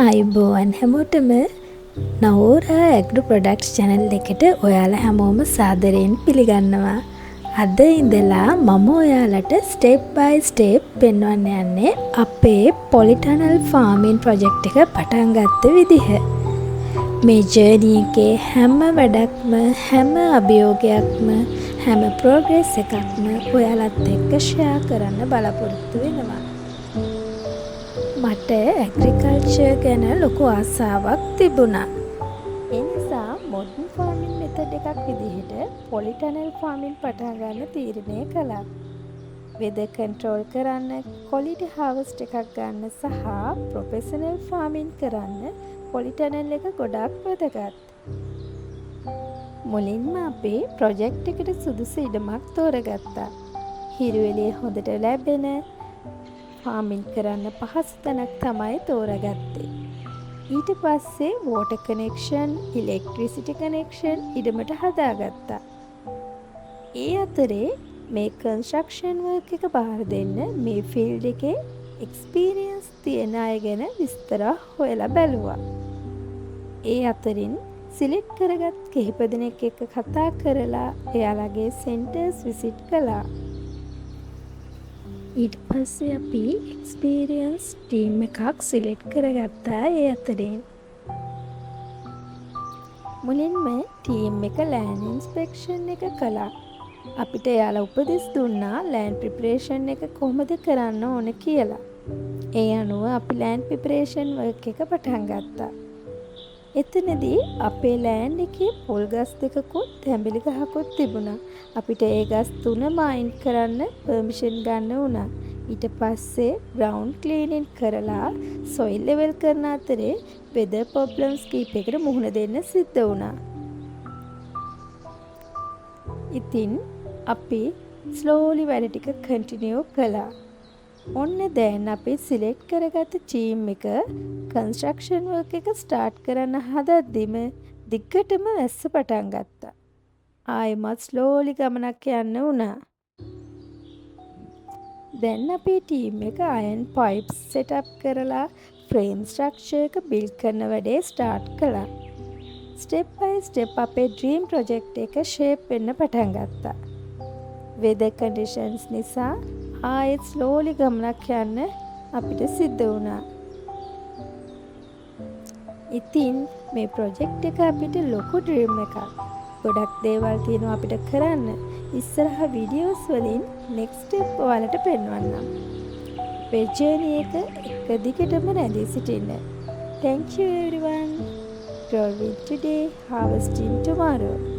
අයිබෝවන් හැමෝටම නවෝරා agro products channel එකට ඔයාලා හැමෝම සාදරයෙන් පිළිගන්නවා. අද ඉඳලා මම ඔයාලට step by step පෙන්වන්න යන්නේ අපේ polytunnel farming project එක පටන් ගත්ත විදිහ. මේ journey එකේ හැම වැඩක්ම, හැම අභියෝගයක්ම, හැම progress එකක්ම ඔයාලත් එක්ක share කරන්න බලාපොරොත්තු වෙනවා. මට ඇග්‍රිකල්චර් ගැන ලොකු ආසාවක් තිබුණා. ඒ නිසා modern farming method එකක් විදිහට polytunnel farming පටන් ගන්න තීරණය කළා. weather control කරන්න, quality harvest එකක් ගන්න සහ professional farming කරන්න polytunnel එක ගොඩක් වැදගත්. මුලින්ම අපි project එකට සුදුසු ඉඩමක් තෝරගත්තා. හිරු එළිය හොඳට ලැබෙන farming කරන්න පහසු තැනක් තමයි තෝරගත්තේ. ඊට පස්සේ water connection, electricity connection ඉඩමට හදාගත්තා. ඒ අතරේ මේ construction work එක බාර දෙන්න මේ field එකේ experience තියෙන අය ගැන විස්තර හොයලා බැලුවා. ඒ අතරින් select කරගත් කිහිප දෙනෙක් එක්ක කතා කරලා එයාලගේ centers visit කළා. ඊට පස්සේ අපි experience team එකක් select කරගත්තා. ඒ අතරින් මුලින්ම team එක land inspection එක කළා. අපිට එයාලා උපදෙස් දුන්නා land preparation එක කොහොමද කරන්න ඕන කියලා. ඒ අනුව අපි land preparation work එක පටන් ගත්තා. එතනදී අපේ land එකේ පොල් ගස් දෙකකුත් තැඹිලි ගහකුත් තිබුණා. අපිට ඒ ගස් තුනම අයින් කරන්න permission ගන්න වුණා. ඊට පස්සේ ground cleaning කරලා soil level කරන අතරේ weather problems කීපයකට මුහුණ දෙන්න සිද්ධ වුණා. ඉතින් අපි slowly වැඩ ටික continue කළා. ඔන්න දැන් අපි select කරගත්ත team එක construction work එක start කරන්න හදද්දිම දිග්ගටම වැස්ස පටන් ගත්තා. ආයෙමත් slowly ගමනක් යන්න වුණා. දැන් අපේ team එක iron pipes set up කරලා frame structure එක build කරන වැඩේ start කළා. step by step අපේ dream project එක shape වෙන්න පටන් ගත්තා. weather conditions නිසා ආයෙත් slowly ගමනක් යන්න අපිට සිද්ධ වුණා. ඉතින් මේ project එක අපිට ලොකු dream එකක්. ගොඩක් දේවල් තියෙනවා අපිට කරන්න. ඉස්සරහ videos වලින් next step ඔයාලට පෙන්වන්නම්. මේ journey එක දිගටම රැඳී සිටින්න. Thank you everyone. Growing today, harvesting tomorrow.